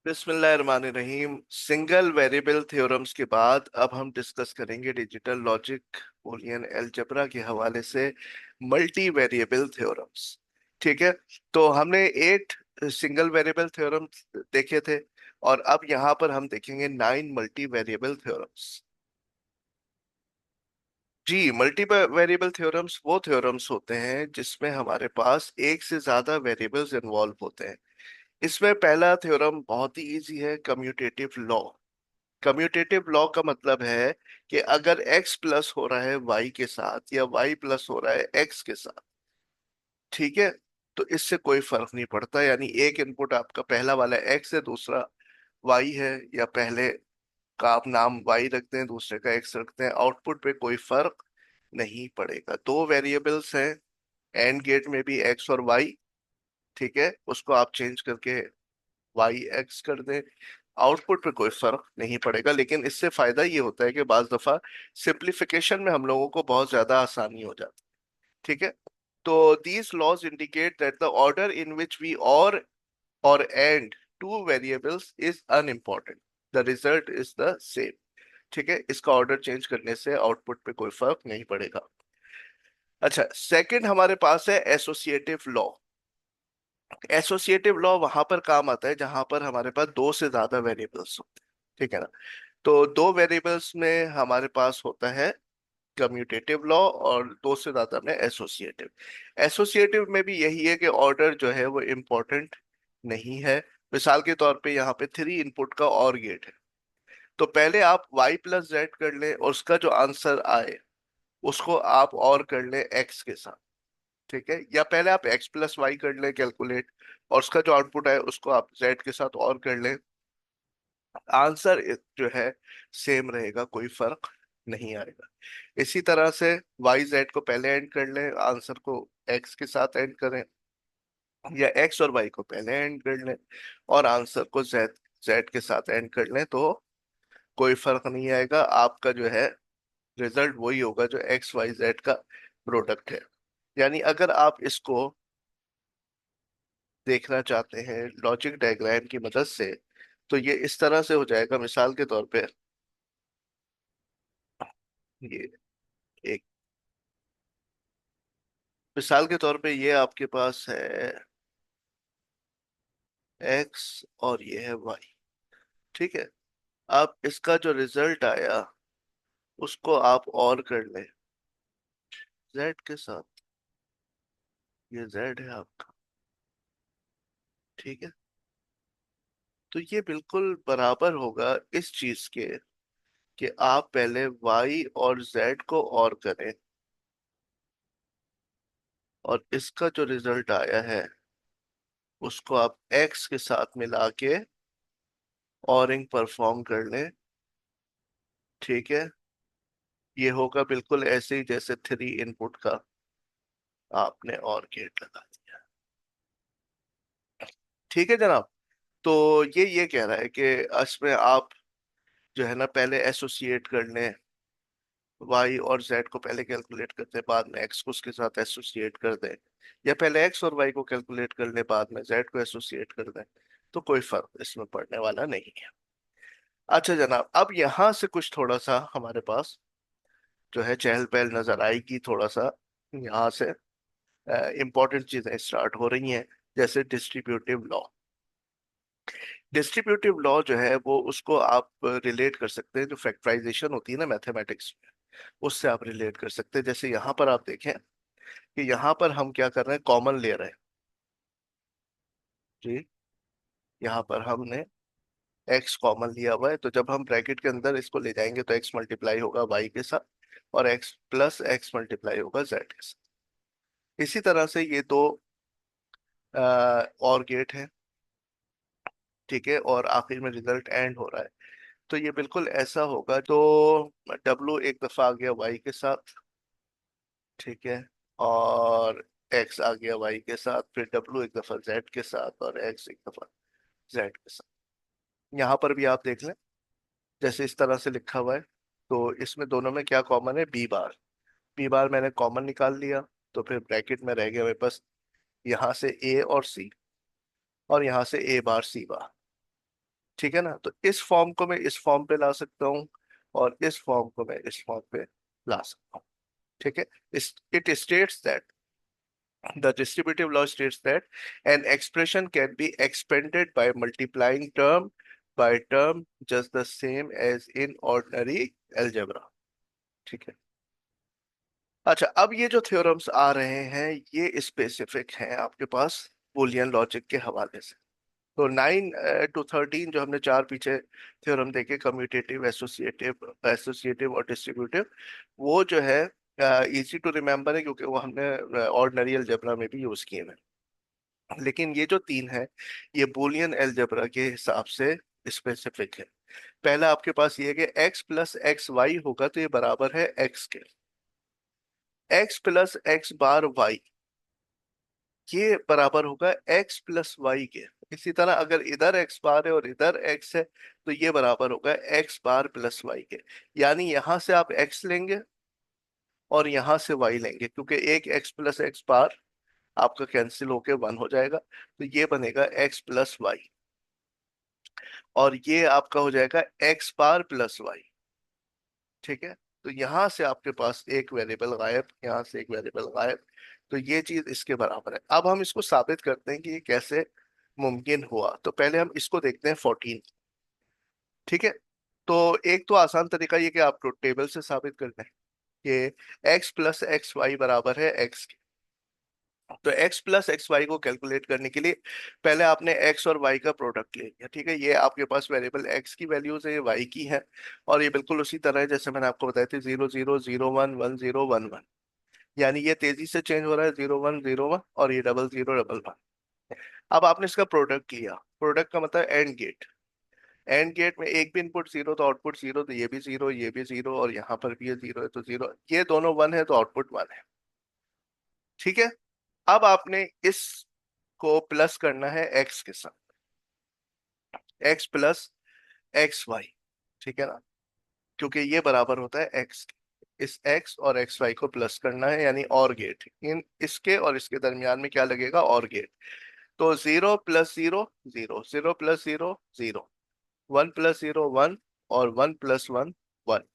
बिस्मिल्लाहिर्रहमानिर्रहीम। Single variable theorems के बाद अब हम डिस्कस करेंगे डिजिटल लॉजिक बूलियन अलजेब्रा के हवाले से मल्टी वेरिएबल थ्योरम्स। ठीक है। तो हमने 8 सिंगल वेरिएबल थ्योरम्स देखे थे और अब यहाँ पर हम देखेंगे 9 मल्टी वेरिएबल थ्योरम्स। जी, मल्टी वेरिएबल थ्योरम्स वो थ्योरम्स होते हैं जिसमें हमारे पास एक से ज्यादा वेरिएबल्स इन्वॉल्व होते हैं। इसमें पहला थ्योरम बहुत ही इजी है, कम्यूटेटिव लॉ। कम्यूटेटिव लॉ का मतलब है कि अगर x प्लस हो रहा है y के साथ या y प्लस हो रहा है x के साथ, ठीक है, तो इससे कोई फर्क नहीं पड़ता। यानी एक इनपुट आपका पहला वाला x है, दूसरा y है, या पहले का आप नाम y रखते हैं, दूसरे का x रखते हैं, आउटपुट पे कोई फर्क नहीं पड़ेगा। दो वेरिएबल्स हैं एंड गेट में भी, x और y। ठीक है, उसको आप चेंज करके वाई एक्स कर दें, आउटपुट पे कोई फर्क नहीं पड़ेगा। लेकिन इससे फायदा ये होता है कि बाज दफा सिंप्लीफिकेशन में हम लोगों को बहुत ज्यादा आसानी हो जाती है। ठीक है। तो these laws indicate that the order in which we or and two variables is unimportant, the result is the same. ठीक है, इसका ऑर्डर चेंज करने से आउटपुट पे कोई फर्क नहीं पड़ेगा। अच्छा, सेकंड हमारे पास है एसोसिएटिव लॉ। एसोसिएटिव लॉ वहां पर काम आता है जहां पर हमारे पास दो से ज्यादा वेरिएबल्स होते हैं। ठीक है ना। तो दो वेरिएबल्स में हमारे पास होता है कम्यूटेटिव लॉ और दो से ज्यादा में एसोसिएटिव। एसोसिएटिव में भी यही है कि ऑर्डर जो है वो इम्पोर्टेंट नहीं है। मिसाल के तौर पे यहाँ पे 3 इनपुट का और गेट है, तो पहले आप y प्लस जेड कर लें और उसका जो आंसर आए उसको आप और कर लें x के साथ। ठीक है, या पहले आप x प्लस वाई कर लें कैलकुलेट, और उसका जो आउटपुट है उसको आप z के साथ और कर लें, आंसर जो है सेम रहेगा, कोई फर्क नहीं आएगा। इसी तरह से वाई जेड को पहले ऐड कर लें, आंसर को एक्स के साथ ऐड करें, या एक्स और वाई को पहले ऐड कर लें और आंसर को जेड जेड के साथ ऐड कर लें, तो कोई फर्क नहीं आएगा। आपका जो है रिजल्ट वही होगा जो एक्स वाई जेड का प्रोडक्ट है। यानी अगर आप इसको देखना चाहते हैं लॉजिक डायग्राम की मदद से, तो ये इस तरह से हो जाएगा। मिसाल के तौर पे ये एक मिसाल के तौर पे ये आपके पास है एक्स और ये है वाई। ठीक है। अब इसका जो रिजल्ट आया उसको आप और कर लें जेड के साथ, ये जेड है आपका। ठीक है। तो ये बिल्कुल बराबर होगा इस चीज के कि आप पहले वाई और जेड को और करें और इसका जो रिजल्ट आया है उसको आप एक्स के साथ मिला के औरिंग परफॉर्म कर लें। ठीक है। ये होगा बिल्कुल ऐसे ही जैसे 3 इनपुट का आपने और गेट लगा दिया। ठीक है जनाब। तो ये कह रहा है कि इसमें आप जो है ना पहले एसोसिएट कर लें, वाई और जेड को पहले कैलकुलेट करते हैं, बाद में एक्स को उसके साथ एसोसिएट कर दें, या पहले एक्स और वाई को कैलकुलेट कर लें, बाद में जेड को एसोसिएट कर दें, तो कोई फर्क इसमें पड़ने वाला नहीं है। अच्छा जनाब, अब यहाँ से कुछ थोड़ा सा हमारे पास जो है चहल पहल नजर आएगी, थोड़ा सा यहाँ से इंपॉर्टेंट चीजें स्टार्ट हो रही हैं, जैसे डिस्ट्रीब्यूटिव लॉ। डिस्ट्रीब्यूटिव लॉ जो है वो उसको आप रिलेट कर सकते हैं, जो फैक्टराइजेशन होती है ना मैथमेटिक्स में, उससे आप रिलेट कर सकते हैं। जैसे यहाँ पर आप देखें कि यहाँ पर हम क्या कर रहे हैं, कॉमन ले रहे हैं। जी, यहाँ पर हमने एक्स कॉमन लिया हुआ है, तो जब हम ब्रैकेट के अंदर इसको ले जाएंगे तो एक्स मल्टीप्लाई होगा वाई के साथ और एक्स प्लस एक्स मल्टीप्लाई होगा जेड के साथ। इसी तरह से ये दो और गेट है। ठीक है, और आखिर में रिजल्ट एंड हो रहा है, तो ये बिल्कुल ऐसा होगा। तो डब्लू एक दफा आ गया वाई के साथ, ठीक है, और एक्स आ गया वाई के साथ, फिर डब्लू एक दफा जेड के साथ और एक्स एक दफा जेड के साथ। यहाँ पर भी आप देख लें जैसे इस तरह से लिखा हुआ है, तो इसमें दोनों में क्या कॉमन है, बी बार। बी बार मैंने कॉमन निकाल लिया, तो फिर ब्रैकेट में रह गया मेरे पास यहाँ से ए और सी, और यहाँ से ए बार सी बार। ठीक है ना। तो इस फॉर्म को मैं इस फॉर्म पे ला सकता हूँ, और इस फॉर्म को मैं इस फॉर्म पे ला सकता हूँ। ठीक है। It states that, the distributive law states that an expression can be expanded by multiplying term by term just the same as in ordinary algebra। ठीक है। अच्छा, अब ये जो थ्योरम्स आ रहे हैं ये स्पेसिफिक हैं आपके पास बूलियन लॉजिक के हवाले से। तो 9 to 13 जो हमने चार पीछे थ्योरम देखे, कम्यूटेटिव, एसोसिएटिव, एसोसिएटिव और डिस्ट्रीब्यूटिव, वो जो है इजी टू रिमेम्बर है क्योंकि वो हमने ऑर्डिनरी अलजेब्रा में भी यूज किए हैं। लेकिन ये जो तीन है ये बूलियन अलजेब्रा के हिसाब से स्पेसिफिक है। पहला आपके पास ये है कि x प्लस एक्स वाई होगा तो ये बराबर है x के, x प्लस एक्स बार y ये बराबर होगा x प्लस वाई के। इसी तरह अगर इधर x बार है और इधर x है तो ये बराबर होगा x बार प्लस वाई के। यानी यहां से आप x लेंगे और यहां से y लेंगे, क्योंकि एक x प्लस एक्स बार आपका कैंसिल होके 1 हो जाएगा, तो ये बनेगा x प्लस वाई, और ये आपका हो जाएगा एक्स बार प्लस वाई। ठीक है। तो यहां से आपके पास एक वेरिएबल गायब, यहां से एक वेरिएबल गायब, तो ये चीज इसके बराबर है। अब हम इसको साबित करते हैं कि ये कैसे मुमकिन हुआ। तो पहले हम इसको देखते हैं 14। ठीक है। तो एक तो आसान तरीका ये कि आप ट्रुथ टेबल से साबित करते हैं कि एक्स प्लस एक्स वाई बराबर है एक्स। तो x प्लस एक्स वाई को कैलकुलेट करने के लिए पहले आपने x और y का प्रोडक्ट ले लिया। ठीक है। ये आपके पास वेरिएबल x की वैल्यूज है, ये y की है, और ये बिल्कुल उसी तरह है जैसे मैंने आपको बताया था, 00 01 10 11। यानी ये तेजी से चेंज हो रहा है, 01 01, और ये 00 11। अब आपने इसका प्रोडक्ट लिया, प्रोडक्ट का मतलब एंड गेट। एंड गेट में एक भी इनपुट जीरो तो आउटपुट जीरो, तो ये भी जीरो, ये भी जीरो, और यहाँ पर भी ये जीरो है तो जीरो, ये दोनों 1 है तो आउटपुट 1 है। ठीक है। अब आपने इस को प्लस करना है x के साथ, x प्लस एक्स वाई। ठीक है ना, क्योंकि ये बराबर होता है x के। इस x और एक्स वाई को प्लस करना है, यानी और गेट, इन इसके और इसके दरमियान में क्या लगेगा, और गेट। तो 0 प्लस 0 0, 0 प्लस 0 0, 1 प्लस 0 1, और 1 प्लस 1 1।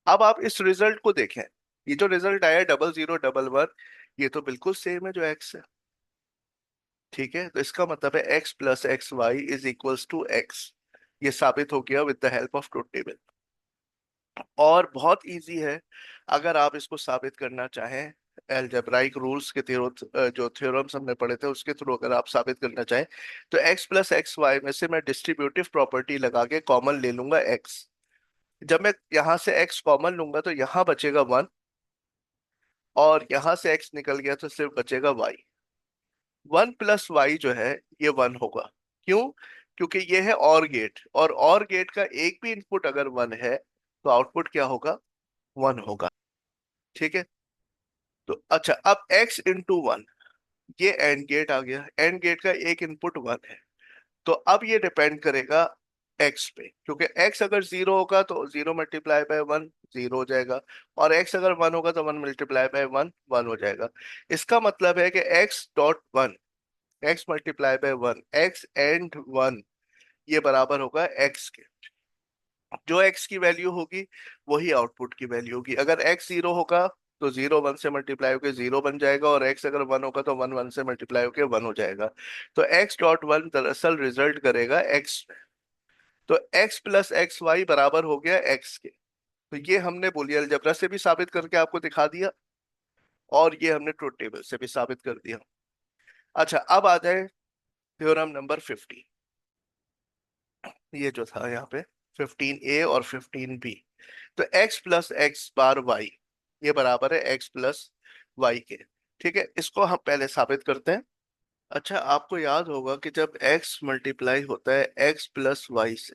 अब आप इस रिजल्ट को देखें, ये जो रिजल्ट आया 00 11, ये तो बिल्कुल सेम है जो x है। ठीक है। तो इसका मतलब है x plus x y is equals to x। ये साबित हो गया with the help of truth table. और बहुत इजी है, अगर आप इसको साबित करना चाहें एल्जेब्राइक रूल्स के थ्रू, जो थ्योरम्स हमने पढ़े थे उसके थ्रू अगर आप साबित करना चाहें, तो x प्लस एक्स वाई में से मैं डिस्ट्रीब्यूटिव प्रॉपर्टी लगा के कॉमन ले लूंगा x। जब मैं यहां से x कॉमन लूंगा तो यहां बचेगा 1, और यहां से x निकल गया तो सिर्फ बचेगा y। 1 प्लस 1 जो है ये 1 होगा। क्यों? क्योंकि ये है और गेट, और गेट का एक भी इनपुट अगर 1 है तो आउटपुट क्या होगा, 1 होगा। ठीक है। तो अच्छा, अब x इंटू 1, ये एंड गेट आ गया, एंड गेट का एक इनपुट 1 है। तो अब ये डिपेंड करेगा x पे, क्योंकि x अगर 0 होगा तो 0 × 1 0 हो जाएगा, और x अगर 1 होगा तो 1 × 1 1 हो जाएगा। इसका मतलब है कि x.1, x×1, x एंड 1, ये बराबर होगा x के। जो x की वैल्यू होगी वही आउटपुट की वैल्यू होगी। अगर x 0 होगा तो 0 1 से मल्टीप्लाई होकर 0 बन जाएगा, और x अगर 1 होगा तो 1 1 से मल्टीप्लाई होकर 1 हो जाएगा। तो x.1 दरअसल रिजल्ट करेगा x में। तो x प्लस एक्स वाई बराबर हो गया x के। तो ये हमने बूलियन अलजेब्रा से भी साबित करके आपको दिखा दिया, और ये हमने ट्रुथ टेबल से भी साबित कर दिया। अच्छा, अब आ जाए थ्योरम नंबर 15। ये जो था यहाँ पे 15A और 15B। तो x प्लस एक्स बार वाई ये बराबर है x प्लस वाई के। ठीक है। इसको हम पहले साबित करते हैं। अच्छा, आपको याद होगा कि जब x मल्टीप्लाई होता है x प्लस वाई से,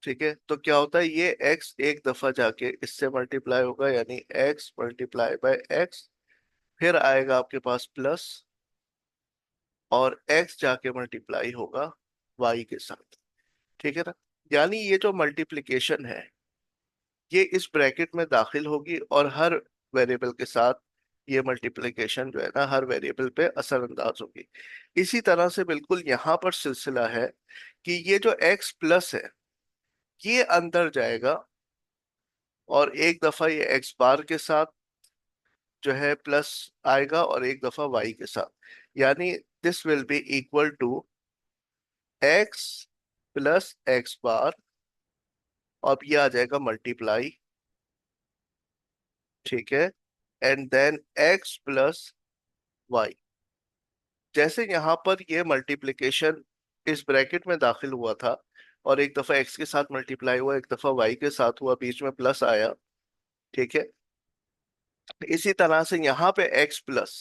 ठीक है, तो क्या होता है, ये x एक दफा जाके इससे मल्टीप्लाई होगा, यानी x मल्टीप्लाई बाय x, फिर आएगा आपके पास प्लस, और x जाके मल्टीप्लाई होगा y के साथ। ठीक है ना। यानी ये जो मल्टीप्लिकेशन है ये इस ब्रैकेट में दाखिल होगी और हर वेरिएबल के साथ ये मल्टीप्लिकेशन जो है ना हर वेरिएबल पे असरअंदाज होगी। इसी तरह से बिल्कुल यहाँ पर सिलसिला है कि ये जो x प्लस है ये अंदर जाएगा, और एक दफा ये x बार के साथ जो है प्लस आएगा, और एक दफा y के साथ, यानी this will be equal to x plus x bar, अब ये आ जाएगा मल्टीप्लाई, ठीक है, and then x plus y. जैसे यहाँ पर ये मल्टीप्लिकेशन इस ब्रैकेट में दाखिल हुआ था, और एक दफा x के साथ मल्टीप्लाई हुआ, एक दफा y के साथ हुआ, बीच में प्लस आया, ठीक है, इसी तरह से यहाँ पे x प्लस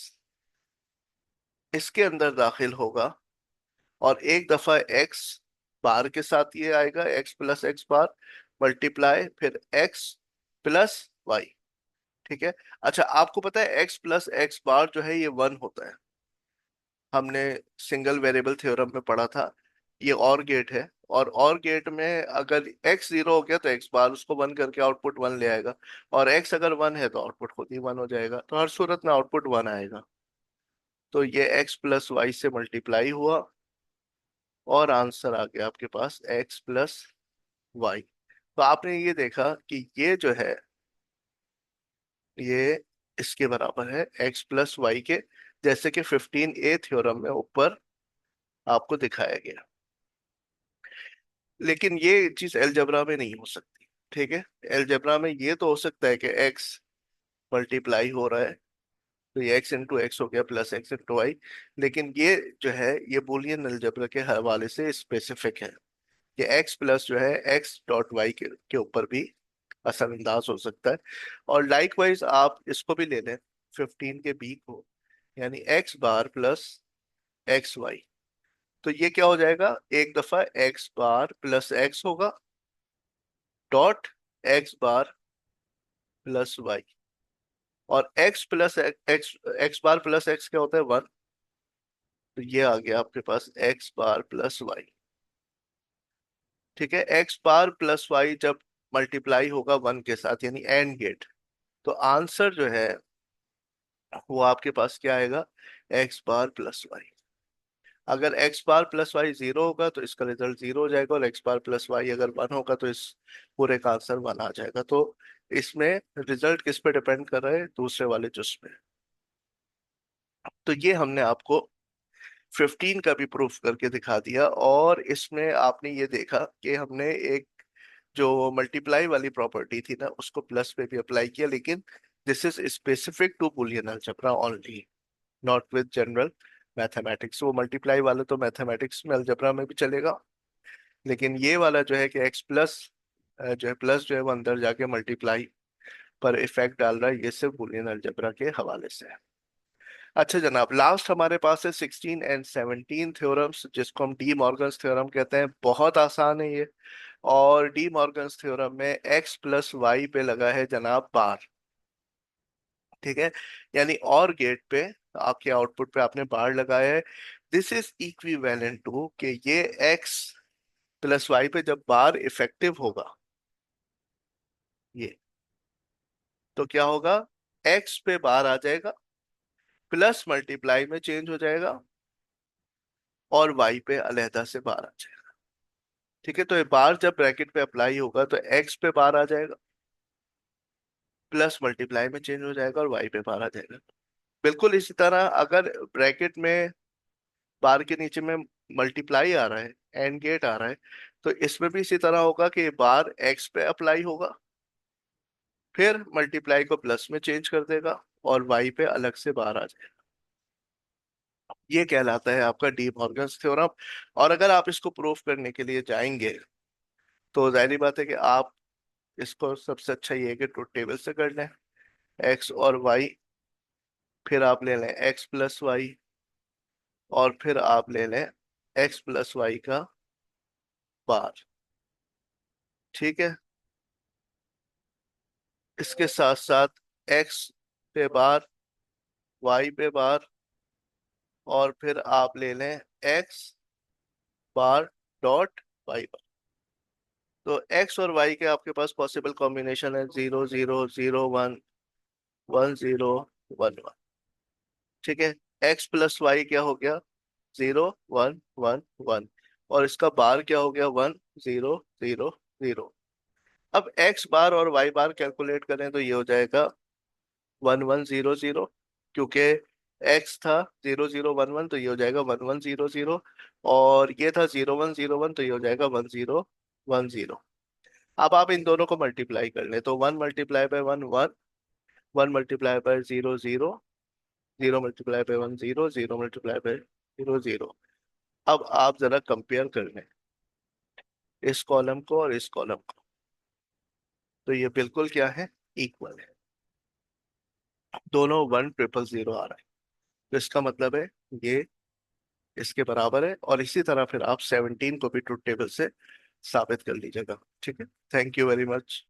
इसके अंदर दाखिल होगा, और एक दफा x बार के साथ ये आएगा, x प्लस एक्स बार मल्टीप्लाई, फिर x प्लस वाई, ठीक है। अच्छा, आपको पता है x प्लस एक्स बार जो है ये 1 होता है, हमने सिंगल वेरिएबल थ्योरम में पढ़ा था। ये और गेट है, और गेट में अगर x 0 हो गया तो x बार उसको 1 करके आउटपुट 1 ले आएगा, और x अगर 1 है तो आउटपुट खुद ही 1 हो जाएगा, तो हर सूरत में आउटपुट 1 आएगा। तो ये x प्लस वाई से मल्टीप्लाई हुआ, और आंसर आ गया आपके पास x प्लस वाई। तो आपने ये देखा कि ये जो है ये इसके बराबर है x प्लस वाई के, जैसे कि 15A थ्योरम में ऊपर आपको दिखाया गया। लेकिन ये चीज अलजेब्रा में नहीं हो सकती, ठीक है। अलजेब्रा में ये तो हो सकता है कि x मल्टीप्लाई हो रहा है, तो ये x इंटू एक्स हो गया प्लस x इंटू वाई, लेकिन ये जो है ये बूलियन अलजेब्रा के हवाले से स्पेसिफिक है कि x प्लस जो है x डॉट वाई के ऊपर भी असरअंदाज हो सकता है। और लाइकवाइज आप इसको भी ले लें 15 के बी को, यानी x बार प्लस एक्स वाई, तो ये क्या हो जाएगा, एक दफा x बार प्लस x होगा, डॉट x बार प्लस वाई, और x प्लस एक्स, एक्स बार प्लस एक्स क्या होता है 1, तो ये आ गया आपके पास x बार प्लस वाई, ठीक है। x बार प्लस वाई जब मल्टीप्लाई होगा 1 के साथ, यानी एंड गेट, तो आंसर जो है वो आपके पास क्या आएगा, x बार प्लस वाई। अगर x बार प्लस वाई 0 होगा तो इसका रिजल्ट 0 हो जाएगा, और x बार प्लस वाई अगर 1 होगा तो इस पूरे का आंसर 1 आ जाएगा। तो इसमें रिजल्ट किस पे डिपेंड कर रहा है, दूसरे वाले जुज पे। तो ये हमने आपको 15 का भी प्रूफ करके दिखा दिया, और इसमें आपने ये देखा कि हमने एक जो मल्टीप्लाई वाली प्रॉपर्टी थी ना उसको प्लस पे भी अप्लाई किया, लेकिन this is specific to Boolean algebra only, not with general mathematics. वो मल्टीप्लाई वाला तो मैथमेटिक्स में अलजेब्रा में भी चलेगा, लेकिन ये वाला जो है कि एक्स प्लस जो है प्लस जो है वो अंदर जाके मल्टीप्लाई पर इफेक्ट डाल रहा है, ये सिर्फ बुलियन अलजेब्रा के हवाले से है। अच्छा जनाब, लास्ट हमारे पास है 16 एंड 17 थ्योरम्स, जिसको हम डी मॉर्गन्स थ्योरम कहते हैं। बहुत आसान है ये, और डी मॉर्गन्स थ्योरम में एक्स प्लस वाई पे लगा है जनाब बार, ठीक है, यानी और गेट पे आपके आउटपुट पे आपने बार लगाया है। दिस इज इक्विवेलेंट टू कि ये एक्स प्लस वाई पे जब बार इफेक्टिव होगा ये, तो क्या होगा, एक्स पे बार आ जाएगा, प्लस मल्टीप्लाई में चेंज हो जाएगा, और वाई पे अलहदा से बार आ जाएगा, ठीक है। तो ये बार जब ब्रैकेट पे अप्लाई होगा तो एक्स पे बार आ जाएगा, प्लस मल्टीप्लाई में चेंज हो जाएगा, और वाई पे बार आ जाएगा। बिल्कुल इसी तरह अगर ब्रैकेट में बार के नीचे में मल्टीप्लाई आ रहा है, एंड गेट आ रहा है, तो इसमें भी इसी तरह होगा कि बार एक्स पे अप्लाई होगा, फिर मल्टीप्लाई को प्लस में चेंज कर देगा, और वाई पे अलग से बार आ जाएगा। ये कहलाता है आपका डी मॉर्गन्स थ्योरम। और अगर आप इसको प्रूफ करने के लिए जाएंगे तो जाहिर बात है कि आप इसको सबसे अच्छा ये है कि ट्रुथ टेबल से कर लें, एक्स और वाई, फिर आप ले लें एक्स प्लस वाई, और फिर आप ले लें एक्स प्लस वाई का बार, ठीक है। इसके साथ साथ एक्स पे बार, वाई पे बार, और फिर आप ले लें एक्स बार डॉट वाई बार। तो एक्स और वाई के आपके पास पॉसिबल कॉम्बिनेशन है 0 0 0 1 1 0 वन वन। ठीक है। एक्स प्लस वाई क्या हो गया? Zero one one one. और इसका बार क्या हो गया? One zero zero zero. अब एक्स बार और वाई बार कैलकुलेट करें तो ये हो जाएगा वन वन जीरो जीरो, क्योंकि एक्स था जीरो जीरो वन वन, तो ये हो जाएगा वन वन जीरो जीरो। और ये था जीरो वन जीरो वन, तो ये हो जाएगा वन जीरो वन जीरो। अब आप इन दोनों को मल्टीप्लाई कर लें तो one multiply by one one, one multiply by zero zero, zero multiply by one zero, zero multiply by zero zero. अब आप जरा कंपेयर कर लें इस कॉलम को और इस कॉलम को, तो ये बिल्कुल क्या है? इक्वल है। दोनों वन ट्रिपल जीरो आ रहा है, तो इसका मतलब है ये इसके बराबर है। और इसी तरह फिर आप 17 को भी ट्रुथ टेबल से साबित कर लीजिएगा। ठीक है। Thank you very much.